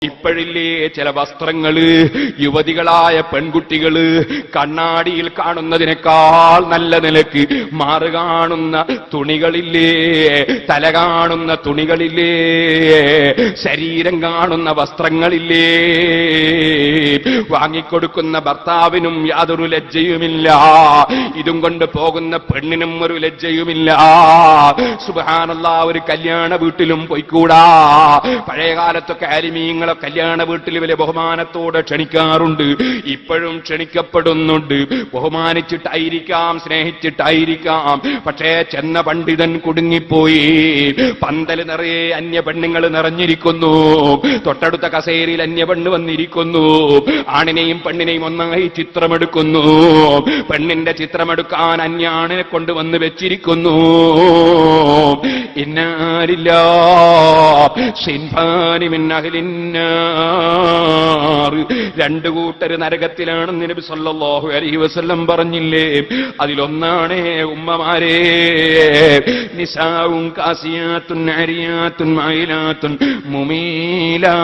ഇപ്പോഴില്ലേ ചില വസ്ത്രങ്ങള് യുവതികളായ പെൺകുട്ടികള് കണ്ണാടിയിൽ കാണുന്നതിനേക്കാൾ നല്ല നിലക്ക് മാറ് കാണുന്ന തുണികളില്ലേ, തല കാണുന്ന തുണികളില്ലേ, ശരീരം കാണുന്ന വസ്ത്രങ്ങളില്ലേ, വാങ്ങിക്കൊടുക്കുന്ന ഭർത്താവിനും യാതൊരു ലജ്ജയുമില്ല, ഇതും കൊണ്ട് പോകുന്ന പെണ്ണിനും ഒരു ലജ്ജയുമില്ല. സുബ്ഹാനല്ലാഹ്, ഒരു കല്യാണ വീട്ടിലും പോയിക്കൂടാ. പഴയകാലത്തൊക്കെ ആലിമീങ്ങൾ കല്യാണ വീട്ടിൽ വലിയ ബഹുമാനത്തോടെ ക്ഷണിക്കാറുണ്ട്, ഇപ്പോഴും ക്ഷണിക്കപ്പെടുന്നുണ്ട്. ബഹുമാനിച്ചിട്ടായിരിക്കാം, സ്നേഹിച്ചിട്ടായിരിക്കാം. പക്ഷേ ചെന്ന പണ്ഡിതൻ കുടുങ്ങിപ്പോയി. പന്തൽ നിറയെ അന്യ പെണ്ണുങ്ങൾ നിറഞ്ഞിരിക്കുന്നു, തൊട്ടടുത്ത കസേരയിൽ അന്യ പെണ്ണ് വന്നിരിക്കുന്നു, ആണിനെയും പെണ്ണിനെയും ഒന്നായി ചിത്രമെടുക്കുന്നു, പെണ്ണിന്റെ ചിത്രമെടുക്കാൻ അന്യ ആണിനെ കൊണ്ടുവന്ന് വെച്ചിരിക്കുന്നു. ഇന്നാലില്ലാ സിൻഫാനി മിൻ അഹ്ലിൻ രണ്ടു കൂട്ടര് നരകത്തിലാണെന്ന് നബി സല്ലല്ലാഹു അലൈഹി വസല്ലം പറഞ്ഞില്ലേ? അതിലൊന്നാണ് ഉമ്മമാരെ, നിസാഉൻ കാസിയാത്തുൻ അരിയാത്തുൻ മൈലാത്തുൻ മുമീലാത്ത്.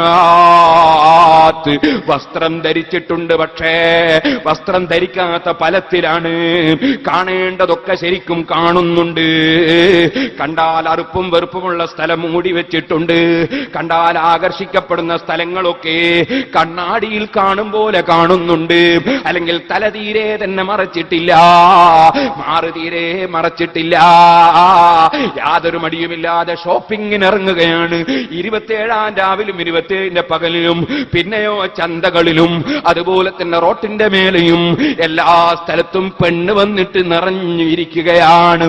വസ്ത്രം ധരിച്ചിട്ടുണ്ട്, പക്ഷേ വസ്ത്രം ധരിക്കാത്ത പലത്തിലാണ്. കാണേണ്ടതൊക്കെ ശരിക്കും കാണുന്നുണ്ട്, കണ്ടാൽ അറുപ്പും വെറുപ്പുമുള്ള സ്ഥലം മൂടി വെച്ചിട്ടുണ്ട്, കണ്ടാൽ ആകർഷിക്കപ്പെടുന്ന സ്ഥലങ്ങളൊക്കെ കണ്ണാടിയിൽ കാണും പോലെ കാണുന്നുണ്ട്. അല്ലെങ്കിൽ തല തീരെ തന്നെ മറച്ചിട്ടില്ല, മാറ് തീരെ മറച്ചിട്ടില്ല, യാതൊരു മടിയുമില്ലാതെ ഷോപ്പിങ്ങിന് ഇറങ്ങുകയാണ്. 27-ാം രാവിലും 27-ന്റെ പകലിലും, പിന്നെയോ ചന്തകളിലും, അതുപോലെ തന്നെ റോട്ടിന്റെ മേലെയും എല്ലാ സ്ഥലത്തും പെണ്ണ് വന്നിട്ട് നിറഞ്ഞിരിക്കുകയാണ്.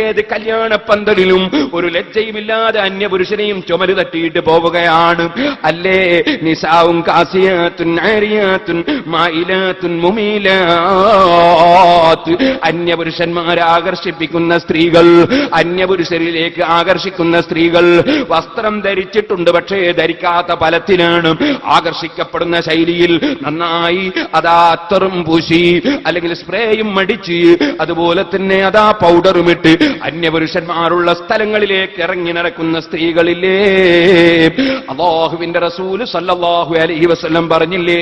ഏത് കല്യാണ പന്തലിലും ഒരു ലജ്ജയുമില്ലാതെ അന്യപുരുഷനെയും ചുമല് തട്ടിയിട്ട് പോവുകയാണ്. അല്ലേ? നിസാഉൻ കാസിയാത്തുൻ ആരിയാത്തുൻ മായിലാത്തുൻ മുമീലാത്ത്. അന്യപുരുഷന്മാരെ ആകർഷിപ്പിക്കുന്ന സ്ത്രീകൾ, അന്യപുരുഷരിലേക്ക് ആകർഷിക്കുന്ന സ്ത്രീകൾ വസ്ത്രം ധരിച്ചിട്ടുണ്ട്, പക്ഷേ ധരിക്കാത്ത പലത്തിനാണ്. ആകർഷിക്കപ്പെടുന്ന ശൈലിയിൽ നന്നായി അതാ അത്തറും പൂശി, അല്ലെങ്കിൽ സ്പ്രേയും മടിച്ച്, അതുപോലെ തന്നെ അതാ പൗഡറും ഇട്ട് അന്യപുരുഷന്മാരുള്ള സ്ഥലങ്ങളിലേക്ക് ഇറങ്ങി നടക്കുന്ന സ്ത്രീകളില്ലേ? അല്ലാഹുവിന്റെ റസൂൽ സല്ലല്ലാഹു അലൈഹി വസല്ലം പറഞ്ഞില്ലേ?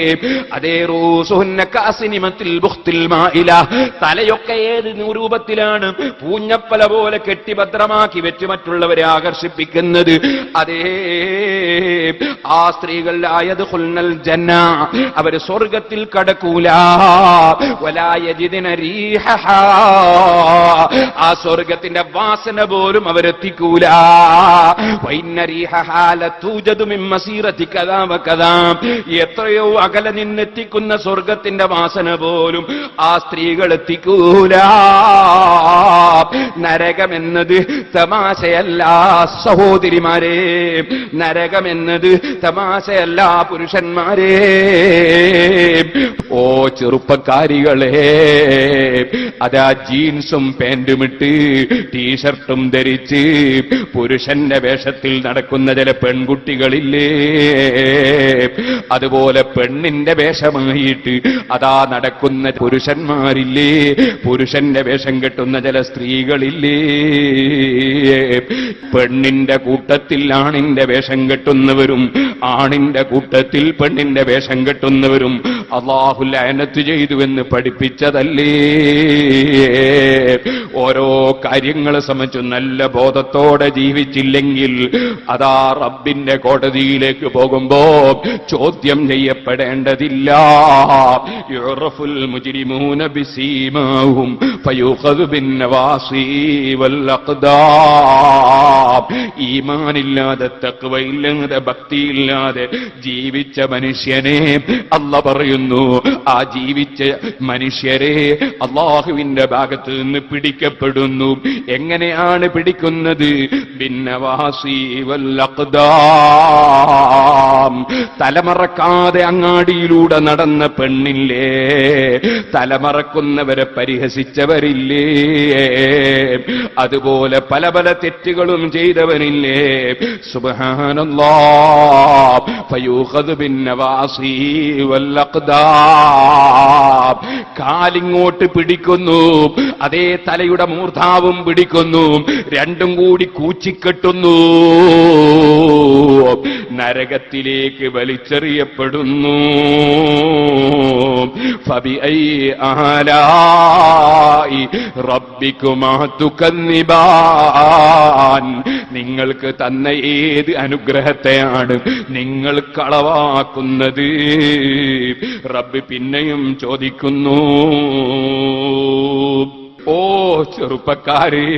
അതേ റൂസുഹുന്ന കാസിനിമത്തിൽ ബുഖ്തിൽ മായില. തലയൊക്കെ ഏത് രൂപത്തിലാണ് പൂഞ്ഞപ്പല പോലെ കെട്ടിഭദ്രമാക്കി വെച്ച് മറ്റുള്ളവരെ ആകർഷിപ്പിക്കുന്നത്. അതേ ആ സ്ത്രീകൾ യദ്ഖുൽനൽ ജന്ന, അവർ സ്വർഗ്ഗത്തിൽ കടക്കൂല. വലാ യജിദന റീഹഹാ, ആ സ്വർഗ്ഗത്തിന്റെ വാസന പോലും അവരെത്തിക്കൂല. വഇന്ന റീഹഹാ ലതൂജദു മിൻ മസീറതി കദാ വകദാ, എത്രയോ അകലെ നിന്നെത്തിക്കുന്ന സ്വർഗ്ഗത്തിന്റെ വാസന പോലും ആ സ്ത്രീകൾ എത്തിക്കൂല. നരകമെന്നത് തമാശയല്ല സഹോദരിമാരെ, നരകമെന്നത് തമാശയല്ല പുരുഷന്മാരെ. ഓ ചെറുപ്പക്കാരികളെ, അതാ ജീൻസും പാന്റുമിട്ട് ടീഷർട്ടും ധരിച്ച് പുരുഷന്റെ വേഷത്തിൽ നടക്കുന്ന ചില പെൺകുട്ടികളില്ലേ? അതുപോലെ പെണ്ണിന്റെ വേഷമായിട്ട് അതാ നടക്കുന്ന പുരുഷന്മാരില്ലേ? പുരുഷന്റെ വേഷം കെട്ടുന്ന ചില സ്ത്രീകളില്ലേ? പെണ്ണിന്റെ കൂട്ടത്തിൽ ആണിന്റെ വേഷം കെട്ടുന്നവരും, ആണിന്റെ കൂട്ടത്തിൽ പെണ്ണിന്റെ വേഷം കെട്ടുന്നവരും അല്ലാഹു ലഅനത്ത് ചെയ്തുവെന്ന് പഠിപ്പിച്ചതല്ലേ? ഓരോ കാര്യങ്ങളെ സംബന്ധിച്ച് നല്ല ബോധത്തോടെ ജീവിച്ചില്ലെങ്കിൽ അതാ റബ്ബിന്റെ കോടതിയിലേക്ക് പോകുമ്പോ ചോദ്യം ചെയ്യപ്പെടേണ്ടതില്ല. യുറഫുൽ മുജ്രിമൂന ബിസീമാഹും ഫയുഖദു ബിന്നവാസി വൽ അഖ്ദാം. ഈമാനില്ലാതെ, തഖ്വയില്ലാതെ, ഭക്തിയില്ലാതെ ജീവിച്ച മനുഷ്യനെ അല്ലാഹു പറയുന്നു, ആ ജീവിച്ച മനുഷ്യരെ അല്ലാഹുവിന്റെ ഭാഗത്ത് നിന്ന് പിടിക്കപ്പെടുന്നു. എങ്ങനെയാണ് പിടിക്കുന്നത്? ബിന്നവാസി വൽ അഖ്ദാം. തലമറക്കാതെ അങ്ങാടിയിലൂടെ നടന്ന പെണ്ണില്ലേ? തലമറക്കുന്നവരെ പരിഹസിച്ചവരില്ലേ? അതുപോലെ പല പല തെറ്റുകളും ചെയ്തവരില്ലേ? സുബ്ഹാനല്ലാഹ്. ഫയൂഖദു ബിന്നവാസി വൽ അഖ്ദാം. കാലിങ്ങോട്ട് പിടിക്കുന്നു, അതേ തലയുടെ മൂർധാവും പിടിക്കുന്നു, രണ്ടും കൂടി കൂച്ചിക്കെട്ടുന്നു, നരകത്തിലേക്ക് വലിച്ചെറിയപ്പെടുന്നു. ഫബിഅയ്യി ആലാഇ റബ്ബികുമാ തുകന്നിബാൻ. നിങ്ങൾക്ക് തന്ന ഏത് അനുഗ്രഹത്തെയാണ് നിങ്ങൾ കളവാക്കുന്നത്? റബ്ബ് പിന്നെയും ചോദിക്കുന്നു. ഓ ചെറുപ്പക്കാരേ,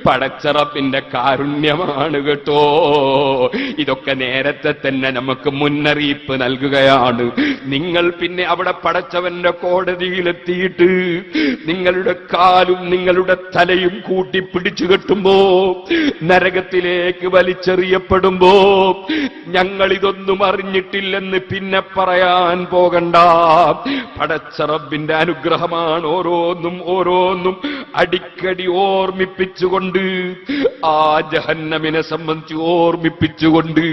പടച്ച റബ്ബിന്റെ കാരുണ്യമാണ് കേട്ടോ. ഇതൊക്കെ നേരത്തെ തന്നെ നമുക്ക് മുന്നറിയിപ്പ് നൽകുകയാണ്. നിങ്ങൾ പിന്നെ അവിടെ പടച്ചവന്റെ കോടതിയിലെത്തിയിട്ട് നിങ്ങളുടെ കാലും നിങ്ങളുടെ തലയും കൂട്ടി പിടിച്ചു കെട്ടുമ്പോ, നരകത്തിലേക്ക് വലിച്ചെറിയപ്പെടുമ്പോ, ഞങ്ങളിതൊന്നും അറിഞ്ഞിട്ടില്ലെന്ന് പിന്നെ പറയാൻ പോകണ്ട. പടച്ച റബ്ബിന്റെ അനുഗ്രഹമാണ് ഓരോന്നും അടിക്കടി ഓർമ്മിപ്പിച്ചുകൊണ്ട്, ആ ജഹന്നമിനെ സംബന്ധിച്ച് ഓർമ്മിപ്പിച്ചുകൊണ്ട്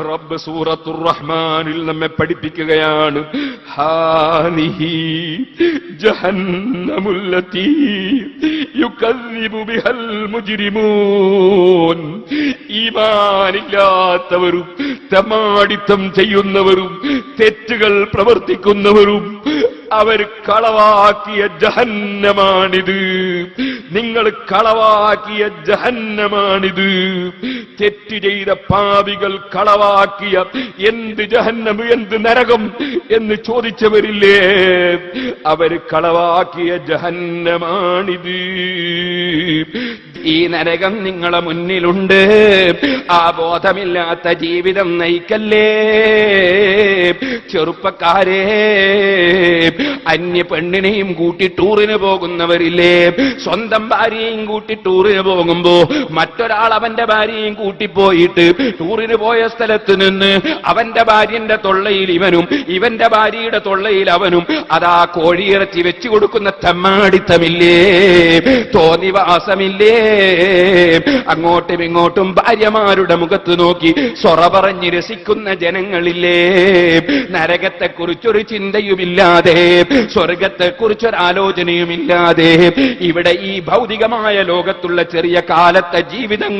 റബ്ബ് സൂറത്തുർ റഹ്മാനിൽ നമ്മെ പഠിപ്പിക്കുകയാണ്. ഹാനിഹി ജഹന്നമുല്ലതീ യുകദ്ദിബു ബിഹൽ മുജ്രിമൂൻ. ഈമാനില്ലാത്തവരും തമാടിത്തം ചെയ്യുന്നവരും തെറ്റുകൾ പ്രവർത്തിക്കുന്നവരും അവർ കളവാക്കിയ ജഹന്നമാണിത്. നിങ്ങൾ കളവാക്കിയ ജഹന്നമാണിത്. തെറ്റ് ചെയ്ത പാപികൾ കളവാക്കിയ എന്ത് ജഹന്നം, എന്ത് നരകം എന്ന് ചോദിച്ചവരില്ലേ, അവർ കളവാക്കിയ ജഹന്നമാണിത്. ഈ നരകം നിങ്ങളെ മുന്നിലുണ്ട്. ആ ബോധമില്ലാത്ത ജീവിതം നയിക്കല്ലേ ചെറുപ്പക്കാരെ. അന്യ പെണ്ണിനെയും കൂട്ടി ടൂറിന് പോകുന്നവരില്ലേ, സ്വന്തം ഭാര്യയും കൂട്ടി ടൂറിന് പോകുമ്പോ മറ്റൊരാൾ അവന്റെ ഭാര്യയും കൂട്ടിപ്പോയിട്ട് ടൂറിന് പോയ സ്ഥലത്ത് നിന്ന് അവന്റെ ഭാര്യന്റെ തൊള്ളയിൽ ഇവനും ഇവന്റെ ഭാര്യയുടെ തൊള്ളയിൽ അവനും അതാ കോഴിയിറച്ചി വെച്ചു കൊടുക്കുന്ന തെമ്മാടിത്തമില്ലേ, തോന്നിവാസമില്ലേ? അങ്ങോട്ടും ഇങ്ങോട്ടും ഭാര്യമാരുടെ മുഖത്ത് നോക്കി സൊറ പറഞ്ഞ് രസിക്കുന്ന ജനങ്ങളില്ലേ? നരകത്തെക്കുറിച്ചൊരു ചിന്തയുമില്ലാതെ, സ്വർഗത്തെക്കുറിച്ചൊരാലോചനയുമില്ലാതെ ഇവിടെ ഈ ഭൗതികമായ ലോകത്തുള്ള ചെറിയ കാലത്തെ ജീവിതം